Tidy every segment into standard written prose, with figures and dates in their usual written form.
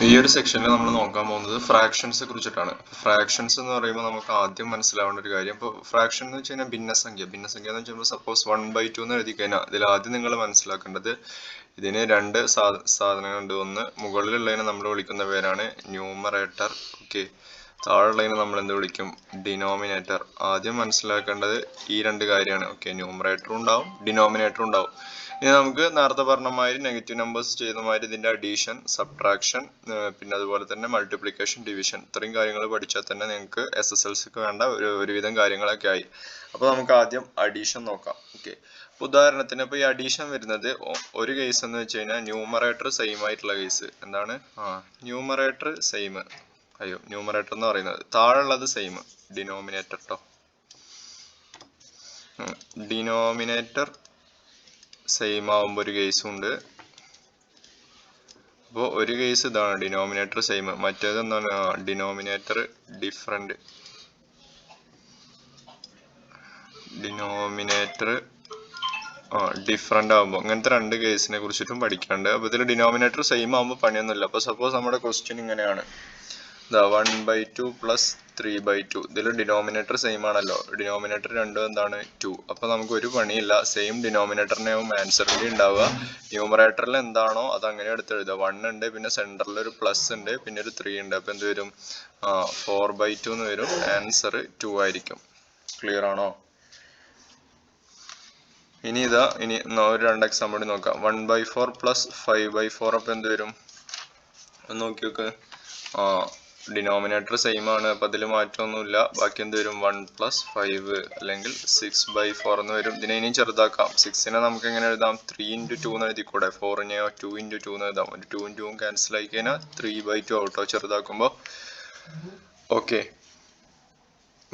ഈ ഒരു സെക്ഷനിൽ നമ്മൾ നോക്കാൻ പോകുന്നത് ഫ്രാക്ഷൻസ് കുറിച്ചിട്ടാണ്. ഫ്രാക്ഷൻസ് എന്ന് പറയുമ്പോൾ നമുക്ക് ആദ്യം മനസ്സിലാവേണ്ട ഒരു കാര്യം, ഇപ്പോൾ ഫ്രാക്ഷൻ എന്ന് വെച്ച് കഴിഞ്ഞാൽ ഭിന്നസംഖ്യ എന്ന് വെച്ചാൽ സപ്പോസ് 1/2 എന്ന് എഴുതി കഴിഞ്ഞാൽ ഇതിൽ ആദ്യം നിങ്ങൾ മനസ്സിലാക്കേണ്ടത് ഇതിന് രണ്ട് സാധനങ്ങളുണ്ട്. ഒന്ന് മുകളിലുള്ളതിനെ നമ്മൾ വിളിക്കുന്ന പേരാണ് ന്യൂമറേറ്റർ. ഓക്കെ, താഴെയുള്ളതിനെ നമ്മൾ എന്ത് വിളിക്കും? ഡിനോമിനേറ്റർ. ആദ്യം മനസ്സിലാക്കേണ്ടത് ഈ രണ്ട് കാര്യമാണ്. ഓക്കെ, ന്യൂമറേറ്ററും ഉണ്ടാവും ഡിനോമിനേറ്ററും ഉണ്ടാവും. ഇനി നമുക്ക് നേരത്തെ പറഞ്ഞ മാതിരി നെഗറ്റീവ് നമ്പേഴ്സ് ചെയ്യുന്ന മാതിരി ഇതിന്റെ അഡീഷൻ, സബ്ട്രാക്ഷൻ, പിന്നെ അതുപോലെ തന്നെ മൾട്ടിപ്ലിക്കേഷൻ, ഡിവിഷൻ, ഇത്രയും കാര്യങ്ങൾ പഠിച്ചാൽ തന്നെ നിങ്ങൾക്ക് SSLCക്ക് വേണ്ട ഒരുവിധം കാര്യങ്ങളൊക്കെ ആയി. അപ്പോൾ നമുക്ക് ആദ്യം അഡീഷൻ നോക്കാം. ഓക്കെ, ഉദാഹരണത്തിന് ഇപ്പോൾ ഈ അഡീഷൻ വരുന്നത് ഒരു കേസ് എന്ന് വെച്ച് കഴിഞ്ഞാൽ ന്യൂമറേറ്റർ സെയിം ആയിട്ടുള്ള കേസ്. എന്താണ്? Numerator same. ന്യൂമറേറ്റർ എന്ന് പറയുന്നത് താഴെയുള്ളത് സെയിം, ഡിനോമിനേറ്റർ ട്ടോ. ഡിനോമിനേറ്റർ സെയിം ആവുമ്പോൾ ഒരു കേസും ഉണ്ട്. അപ്പോൾ ഒരു കേസ് ഇതാണ് ഡിനോമിനേറ്റർ സെയിം, മറ്റേത് എന്താണ്? Denominator different. ഡിനോമിനേറ്റർ ഡിഫറെന്റ് ആകുമ്പോൾ അങ്ങനത്തെ രണ്ട് കേസിനെ കുറിച്ചിട്ടും പഠിക്കാണ്ട്. അപ്പോൾ ഇതിൽ ഡിനോമിനേറ്റർ സെയിം ആകുമ്പോൾ പണിയൊന്നുമില്ല. അപ്പോൾ സപ്പോസ് നമ്മുടെ ക്വസ്റ്റ്യൻ ഇങ്ങനെയാണ്, 1/2 പ്ലസ് 3/2. ഇതിൽ ഡിനോമിനേറ്റർ സെയിം ആണല്ലോ, ഡിനോമിനേറ്റർ രണ്ടും എന്താണ്? 2. അപ്പൊ നമുക്ക് ഒരു പണിയില്ല, സെയിം ഡിനോമിനേറ്ററിനെ ആവും ആൻസറിൽ ഉണ്ടാവുക. ന്യൂമറേറ്ററിൽ എന്താണോ അത് അങ്ങനെ എടുത്ത് എഴുതുക. 1 ഉണ്ട്, പിന്നെ സെന്ററിൽ ഒരു പ്ലസ് ഉണ്ട്, പിന്നെ ഒരു 3 ഉണ്ട്. അപ്പൊ എന്ത് വരും? 4/2 എന്ന് വരും. ആൻസർ 2 ആയിരിക്കും. ക്ലിയർ ആണോ? ഇനി ഒരു രണ്ട് എക്സാമ്പിൾ നോക്കാം. 1/4 പ്ലസ് 5/4. അപ്പൊ എന്ത് വരും? ഒന്ന് നോക്കി നോക്ക്. ഡിനോമിനേറ്റർ സെയിം ആണ്, അപ്പൊ അതിൽ മാറ്റമൊന്നുമില്ല. ബാക്കി എന്ത് വരും? 1 പ്ലസ് 5 അല്ലെങ്കിൽ 6/4 എന്ന് വരും. ഇതിനെ ഇനിയും ചെറുതാക്കാം. 6നെ നമുക്ക് എങ്ങനെ എഴുതാം? 3 × 2 എന്ന് എഴുതിക്കൂടെ? 4നെയോ 2 × 2 എന്ന് എഴുതാം. ഒരു 2 × 2 ക്യാൻസൽ ആയി കഴിഞ്ഞാൽ 3/2 ആവട്ടോ ചെറുതാക്കുമ്പോൾ. ഓക്കെ,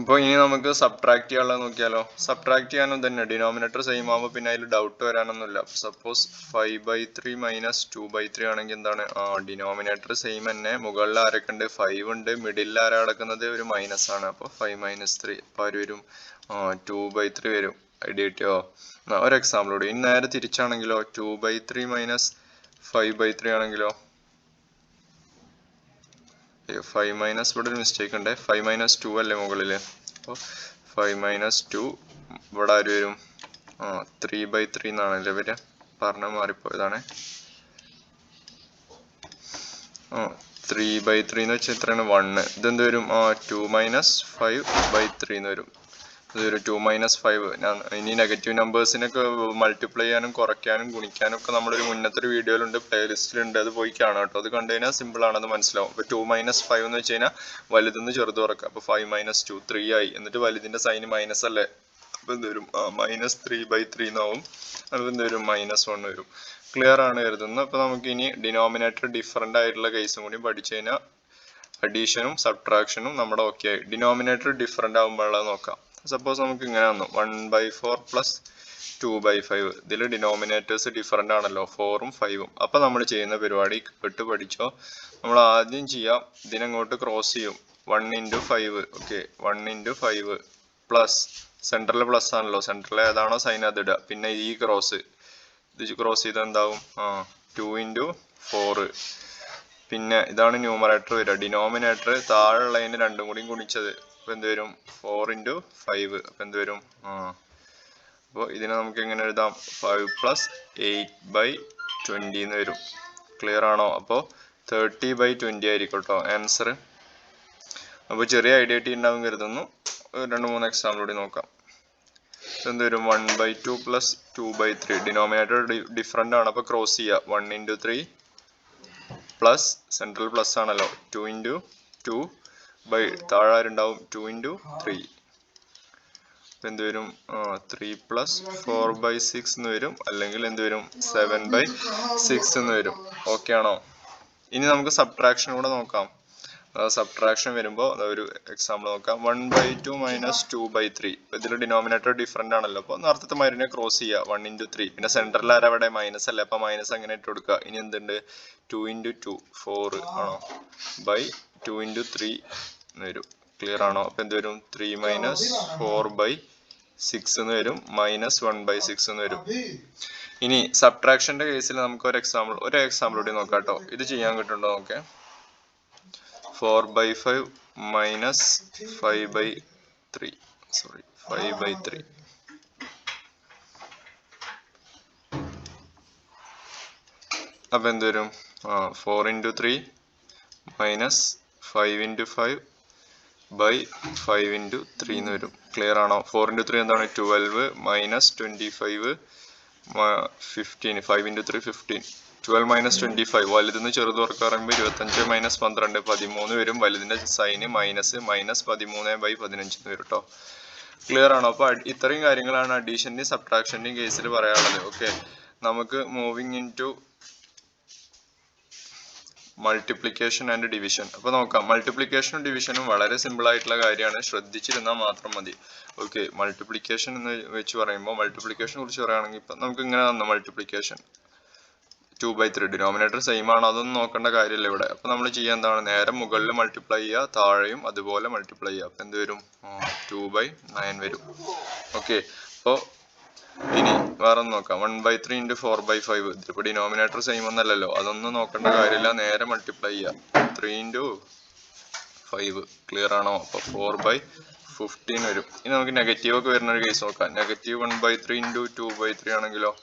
ഇപ്പോൾ ഇനി നമുക്ക് സബ്ട്രാക്ട് ചെയ്യാനുള്ളത് നോക്കിയാലോ. സബ്ട്രാക്ട് ചെയ്യാനും തന്നെ ഡിനോമിനേറ്റർ സെയിം ആകുമ്പോൾ പിന്നെ അതിൽ ഡൗട്ട് വരാനൊന്നുമില്ല. സപ്പോസ് 5/3 മൈനസ് 2/3 ആണെങ്കിൽ എന്താണ്? ഡിനോമിനേറ്റർ സെയിം തന്നെ. മുകളിൽ ആരൊക്കെ ഉണ്ട്? 5 ഉണ്ട്. മിഡിലിൽ ആരാ കിടക്കുന്നത്? ഒരു മൈനസ് ആണ്. അപ്പോൾ 5 - 3 അപ്പോൾ ആര് വരും? 2/3 വരും. ഐഡിയ കിട്ടിയോ? ഒരു എക്സാമ്പിൾ കൂടി. ഇനി നേരെ തിരിച്ചാണെങ്കിലോ, 2/3 മൈനസ് 5/3 ആണെങ്കിലോ, 5 മൈനസ്, ഇവിടെ ഒരു മിസ്റ്റേക്ക് ഉണ്ട്. 5 - 2 അല്ലേ മുകളില്? അപ്പോൾ 5 - 2 ഇവിടെ ആര് വരും? 3/3 എന്നാണല്ലേ വരിക. പറഞ്ഞ മാറിപ്പോയതാണ്. 3/3 എന്ന് വെച്ചാൽ എത്രയാണ്? 1. ഇതെന്ത് വരും? 2 - 5/3 എന്ന് വരും. ഇതൊരു 2 - 5. ഇനി നെഗറ്റീവ് നമ്പേഴ്സിനൊക്കെ മൾട്ടിപ്ലൈ ചെയ്യാനും കുറയ്ക്കാനും ഗുണിക്കാനും ഒക്കെ നമ്മളൊരു മുന്നത്തെ ഒരു വീഡിയോയിലുണ്ട്, പ്ലേലിസ്റ്റിലുണ്ട്. അത് പോയി കാണാം കേട്ടോ. അത് കണ്ടു കഴിഞ്ഞാൽ സിമ്പിൾ ആണെന്ന് മനസ്സിലാവും. ഇപ്പോൾ 2 - 5 എന്ന് വെച്ച് കഴിഞ്ഞാൽ വലുതെന്ന് ചെറുത് കുറക്കുക. അപ്പോൾ 5 - 2 3 ആയി. എന്നിട്ട് വലുതിന്റെ സൈന് മൈനസ് അല്ലേ? അപ്പോൾ എന്ത് വരും? -3/3 എന്നാവും. അപ്പോൾ എന്ത് വരും? -1 വരും. ക്ലിയർ ആണ് കരുതുന്നത്. അപ്പോൾ നമുക്ക് ഇനി ഡിനോമിനേറ്റർ ഡിഫറെന്റ് ആയിട്ടുള്ള കേസും കൂടി പഠിച്ചു കഴിഞ്ഞാൽ അഡീഷനും സബ്ട്രാക്ഷനും നമ്മുടെ ഓക്കെ ആയി. ഡിനോമിനേറ്റർ ഡിഫറെന്റ് ആകുമ്പോഴുള്ളത് നോക്കാം. സപ്പോസ് നമുക്ക് ഇങ്ങനെ വന്നു, 1/4 പ്ലസ് 2/5. ഇതിൽ ഡിനോമിനേറ്റേഴ്സ് ഡിഫറെന്റ് ആണല്ലോ, 4ഉം 5ഉം. അപ്പൊ നമ്മൾ ചെയ്യുന്ന പരിപാടി കേട്ട് പഠിച്ചോ. നമ്മൾ ആദ്യം ചെയ്യാം, ഇതിനങ്ങോട്ട് ക്രോസ് ചെയ്യും. 1 × 5. ഓക്കെ, 1 × 5 പ്ലസ് സെൻട്രൽ പ്ലസ് ആണല്ലോ, സെൻട്രൽ ഏതാണോ സൈൻ അത് ഇടുക. പിന്നെ ഈ ക്രോസ്, ഇത് ക്രോസ് ചെയ്താൽ എന്താവും? 2 × 4. പിന്നെ ഇതാണ് ന്യൂമറേറ്റർ വരിക. ഡിനോമിനേറ്റർ താഴെയുള്ളതിന് രണ്ടും കൂടി ഗുണിച്ചത്. അപ്പൊ എന്ത് വരും? 4 × 5. അപ്പൊ എന്ത് വരും? അപ്പോൾ ഇതിനെ നമുക്ക് എങ്ങനെ എഴുതാം? 5 + 8/20 എന്ന് വരും. ക്ലിയർ ആണോ? അപ്പോൾ 30/20 ആയിരിക്കും കേട്ടോ ആൻസർ. അപ്പോൾ ചെറിയ ഐഡിയ ഉണ്ടാവും കരുതുന്നു. 2-3 എക്സാമ്പിൾ കൂടി നോക്കാം. എന്ത് വരും? 1/2 പ്ലസ് 2/3. ഡിനോമിനേറ്റർ ഡിഫറെന്റ് ആണ്, അപ്പോൾ ക്രോസ് ചെയ്യുക. 1 × 3 പ്ലസ് സെൻട്രൽ പ്ലസ് ആണല്ലോ, 2 × 2 താഴെ ആരുണ്ടാവും? 2 × 3. എന്ത് വരും? 3 + 4/6 എന്ന് വരും. അല്ലെങ്കിൽ എന്ത് വരും? 7/6 എന്ന് വരും. ഓക്കെ ആണോ? ഇനി നമുക്ക് സബ്ട്രാക്ഷൻ കൂടെ നോക്കാം. സബ്ട്രാക്ഷൻ വരുമ്പോൾ ഒരു എക്സാമ്പിൾ നോക്കാം. 1/2 - 2/3. ഇതിൽ ഡിനോമിനേറ്റർ ഡിഫറെന്റ് ആണല്ലോ, അപ്പോൾ നേരത്തെ മരുന്നിനെ ക്രോസ് ചെയ്യുക. 1 × 3. പിന്നെ സെൻട്രൽ ആരാ? അവിടെ മൈനസ് അല്ലേ, അപ്പൊ മൈനസ് അങ്ങനെ ഇട്ട് കൊടുക്കുക. ഇനി എന്തുണ്ട്? 2 × 2 4 ആണോ? 2 × 3 എന്ന് വരും. ക്ലിയർ ആണോ? അപ്പൊ എന്ത് വരും? 3 - 4/6 എന്ന് വരും. -1/6 എന്ന് വരും. ഇനി സബ്ട്രാക്ഷന്റെ കേസിൽ നമുക്ക് ഒരു എക്സാമ്പിൾ കൂടി നോക്കാം കേട്ടോ. ഇത് ചെയ്യാൻ കിട്ടുന്നുണ്ടോ നോക്കേ. 4/5 minus 5/3. Sorry, 5/3. അപ്പം എന്ത് വരും? 4 into 3 minus 5 into 5 by 5 into 3 എന്ന് വരും. ക്ലിയർ ആണോ? 4 into 3 എന്താണ്? 12 minus 25 15. 5 into 3 15. 12 minus 25. വലുതിന്ന് ചെറുത് ഓർക്കാറുമ്പോൾ 25 minus 12 13 വരും. വലുതിന്റെ സൈന് മൈനസ് 13/15 വരും കേട്ടോ. ക്ലിയർ ആണോ? അപ്പൊ ഇത്രയും കാര്യങ്ങളാണ് അഡീഷന്റെയും സബ്ട്രാക്ഷന്റെയും കേസിൽ പറയാനുള്ളത്. ഓക്കെ, നമുക്ക് moving into multiplication and division. അപ്പൊ നോക്കാം. മൾട്ടിപ്ലിക്കേഷനും ഡിവിഷനും വളരെ സിമ്പിൾ ആയിട്ടുള്ള കാര്യമാണ്, ശ്രദ്ധിച്ചിരുന്നാൽ മാത്രം മതി. ഓക്കെ, മൾട്ടിപ്ലിക്കേഷൻ എന്ന് വെച്ച് പറയുമ്പോൾ മൾട്ടിപ്ലിക്കേഷനെ കുറിച്ച് പറയുകയാണെങ്കിൽ ഇപ്പൊ നമുക്ക് ഇങ്ങനെ തന്ന മൾട്ടിപ്ലിക്കേഷൻ 2/3 ഡിനോമിനേറ്റർ സെയിം ആണ്, അതൊന്നും നോക്കേണ്ട കാര്യമില്ല ഇവിടെ. അപ്പൊ നമ്മൾ ചെയ്യാൻ എന്താണ്? നേരെ മുകളിൽ മൾട്ടിപ്ലൈ ചെയ്യുക, താഴെയും അതുപോലെ മൾട്ടിപ്ലൈ ചെയ്യുക. അപ്പൊ എന്ത് വരും? 2/9 വരും. ഓക്കെ, അപ്പോൾ ഇനി വേറെ ഒന്ന് നോക്കാം. 1/3 into 4/5. ഇതിപ്പോ ഡിനോമിനേറ്റർ സെയിം ഒന്നല്ലല്ലോ, അതൊന്നും നോക്കേണ്ട കാര്യമില്ല, നേരെ മൾട്ടിപ്ലൈ ചെയ്യാം. 3 into 5. ക്ലിയർ ആണോ? അപ്പൊ 4/15 വരും. ഇനി നമുക്ക് നെഗറ്റീവ് ഒക്കെ വരുന്ന ഒരു കേസ് നോക്കാം. നെഗറ്റീവ് 1/3 into 2/3 ആണെങ്കിലോ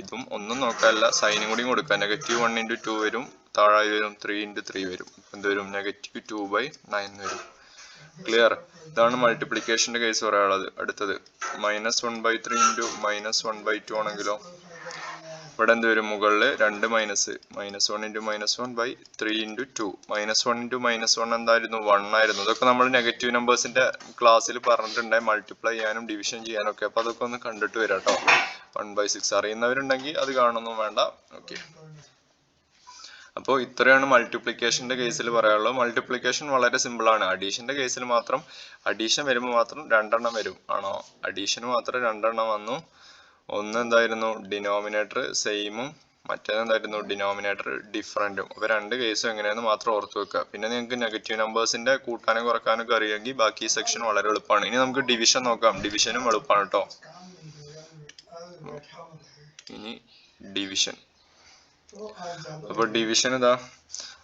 ഇതും ഒന്നും നോക്കാനില്ല, സൈനും കൂടി കൊടുക്കാം. നെഗറ്റീവ് 1 into 2 വരും, താഴെ വരും 3 into 3 വരും. എന്ത് വരും? നെഗറ്റീവ് 2/9 വരും. ക്ലിയർ? ഇതാണ് മൾട്ടിപ്ലിക്കേഷന്റെ കേസ് പറയാനുള്ളത്. അടുത്തത് -1/3 into -1/2 ആണെങ്കിലോ ഇവിടെ എന്ത് വരും? മുകളിൽ 2 മൈനസ് -1 into -1/3 into 2. -1 into -1 എന്തായിരുന്നു? 1 ആയിരുന്നു. ഇതൊക്കെ നമ്മൾ നെഗറ്റീവ് നമ്പേഴ്സിന്റെ ക്ലാസ്സിൽ പറഞ്ഞിട്ടുണ്ടായി, മൾട്ടിപ്ലൈ ചെയ്യാനും ഡിവിഷൻ ചെയ്യാനും ഒക്കെ. അപ്പൊ അതൊക്കെ ഒന്ന് കണ്ടിട്ട് വരാം കേട്ടോ. 1/6 അറിയുന്നവരുണ്ടെങ്കിൽ അത് കാണുന്നു വേണ്ട. ഓക്കെ, അപ്പോൾ ഇത്രയാണ് മൾട്ടിപ്ലിക്കേഷന്റെ കേസിൽ പറയാനുള്ളത്. മൾട്ടിപ്ലിക്കേഷൻ വളരെ സിമ്പിൾ ആണ്. അഡീഷന്റെ കേസിൽ മാത്രം അഡീഷൻ വരുമ്പോൾ മാത്രം 2 എണ്ണം വരും. ആണോ? അഡീഷന് മാത്രം 2 എണ്ണം വന്നു. ഒന്ന് എന്തായിരുന്നു? ഡിനോമിനേറ്റർ സെയിമും, മറ്റേതെന്തായിരുന്നു? ഡിനോമിനേറ്റർ ഡിഫറൻറ്റും. അപ്പൊ 2 കേസും എങ്ങനെയാണെന്ന് മാത്രം ഓർത്ത് വെക്കുക. പിന്നെ നിങ്ങൾക്ക് നെഗറ്റീവ് നമ്പേഴ്സിന്റെ കൂട്ടാനും കുറക്കാനും ഒക്കെ അറിയാമെങ്കിൽ ബാക്കി സെക്ഷൻ വളരെ എളുപ്പമാണ്. ഇനി നമുക്ക് ഡിവിഷൻ നോക്കാം. ഡിവിഷനും എളുപ്പമാണ് കേട്ടോ. ഇനി ഡിവിഷൻ. അപ്പൊ ഡിവിഷൻ ഇതാ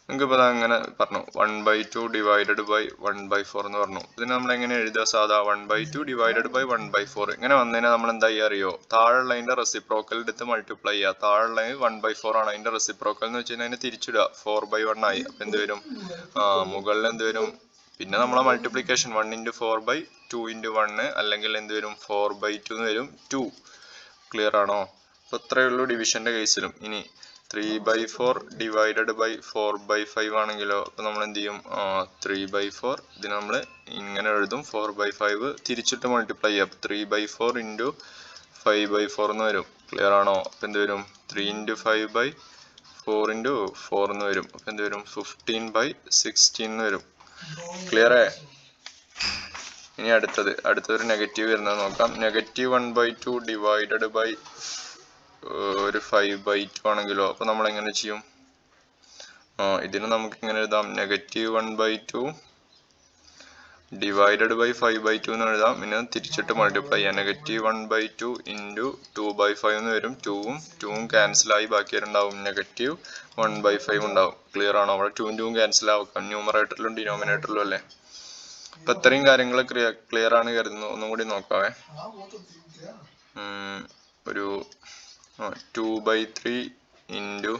നിങ്ങൾക്ക് ഇപ്പൊ അങ്ങനെ പറഞ്ഞു, 1/2 divided by 1/4 എന്ന് പറഞ്ഞു. ഇതിന് നമ്മൾ എങ്ങനെ എഴുതുക? സാധാ 1/2 divided by 1/4. ഇങ്ങനെ വന്നതിനെ നമ്മൾ എന്താ അറിയോ? താഴെയുള്ളതിന്റെ റെസിപ്രോക്കൽ എടുത്ത് മൾട്ടിപ്ലൈ ചെയ്യുക. താഴെയുള്ളത് 1/4 ആണ്, അതിന്റെ റെസിപ്രോക്കൽ എന്ന് വെച്ച് കഴിഞ്ഞാൽ അതിനെ തിരിച്ചിടുക. 4/1 ആയി. അപ്പൊ എന്ത് വരും? മുകളിൽ എന്ത് വരും? പിന്നെ നമ്മളെ മൾട്ടിപ്ലിക്കേഷൻ 1 into 4/2 into 1, അല്ലെങ്കിൽ എന്ത് വരും? 4/2 എന്ന് വരും. 2. ക്ലിയർ ആണോ? അപ്പൊ ഇത്രയേ ഉള്ളൂ ഡിവിഷന്റെ കേസിലും. ഇനി 3/4 divided by 4/5 ആണെങ്കിലോ അപ്പൊ നമ്മൾ എന്ത് ചെയ്യും? 3/4 ഇതിന് നമ്മൾ ഇങ്ങനെ എഴുതും. 4/5 തിരിച്ചിട്ട് മൾട്ടിപ്ലൈ ചെയ്യാം. 3/4 into 5/4 എന്ന് വരും. ക്ലിയർ ആണോ? അപ്പൊ എന്ത് വരും? 3 into 5/4 into 4 എന്ന് വരും. അപ്പൊ എന്ത് വരും? 15/16 എന്ന് വരും. ക്ലിയറേ? ഇനി അടുത്തൊരു നെഗറ്റീവ് വരുന്നത് നോക്കാം. നെഗറ്റീവ് 1/2 divided by ഒരു 5/2 ആണെങ്കിലോ അപ്പൊ നമ്മൾ എങ്ങനെ ചെയ്യും? ഇതിന് നമുക്ക് ഇങ്ങനെ എഴുതാം. നെഗറ്റീവ് 1/2 divided by 5/2 എന്ന് എഴുതാം. പിന്നെ തിരിച്ചിട്ട് മൾട്ടിപ്ലൈ ചെയ്യാം. നെഗറ്റീവ് 1/2 into 2/5 എന്ന് വരും. 2ഉം ക്യാൻസൽ ആയി ബാക്കി ഉണ്ടാവും നെഗറ്റീവ് 1/5 ഉണ്ടാവും. ക്ലിയർ ആണോ? അവിടെ 2ഉം 2ഉം ക്യാൻസൽ ആവും, ന്യൂമറേറ്ററിലും ഡിനോമിനേറ്ററിലും അല്ലേ. അപ്പൊ ഇത്രയും കാര്യങ്ങൾ ക്ലിയർ ആണ് കരുതുന്നു. ഒന്നും കൂടി നോക്കാവേ. ഒരു 2/3 into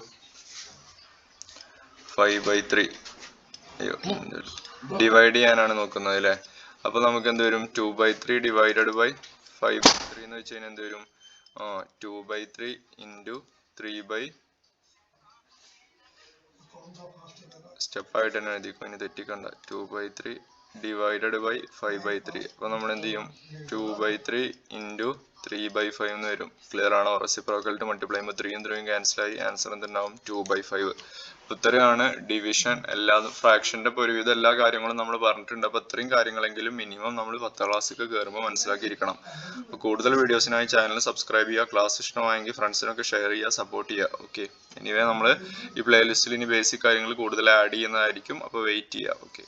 5/3 ഡിവൈഡ് ചെയ്യാനാണ് നോക്കുന്നത് അല്ലേ. അപ്പൊ നമുക്ക് എന്ത് വരും? 2/3 divided by 5/3 എന്ന് വെച്ച് കഴിഞ്ഞാൽ എന്ത് വരും? 2/3 into 3 സ്റ്റെപ്പായിട്ട് തന്നെ എഴുതിക്കും, ഇനി തെറ്റിക്കണ്ട. 2/3 divided by 5/3. അപ്പൊ നമ്മൾ എന്ത് ചെയ്യും? 2/3 into 3/5 എന്ന് വരും. ക്ലിയർ ആണോ? റെസിപ്രോക്കൽ മൾട്ടിപ്ലൈ ചെയ്യുമ്പോൾ 3ഉം 3ഉം ക്യാൻസൽ ആയി ആൻസർ എന്തുണ്ടാവും? 2/5. ഇത്രയാണ് ഡിവിഷൻ. എല്ലാ ഫ്രാക്ഷന്റെ ഒരുവിധം എല്ലാ കാര്യങ്ങളും നമ്മൾ പറഞ്ഞിട്ടുണ്ട്. അപ്പൊ ഇത്രയും കാര്യങ്ങളെങ്കിലും മിനിമം നമ്മൾ 10ാം ക്ലാസ്സിലേക്ക് കയറുമ്പോൾ മനസ്സിലാക്കിയിരിക്കണം. അപ്പൊ കൂടുതൽ വീഡിയോസിനായി ചാനൽ സബ്സ്ക്രൈബ് ചെയ്യുക. ക്ലാസ് ഇഷ്ടമായെങ്കിൽ ഫ്രണ്ട്സിനൊക്കെ ഷെയർ ചെയ്യുക, സപ്പോർട്ട് ചെയ്യുക. ഓക്കെ, എനിവേ നമ്മൾ ഈ പ്ലേലിസ്റ്റിൽ ഇനി ബേസിക് കാര്യങ്ങൾ കൂടുതൽ ആഡ് ചെയ്യുന്നതായിരിക്കും. അപ്പോൾ വെയിറ്റ് ചെയ്യുക. ഓക്കെ.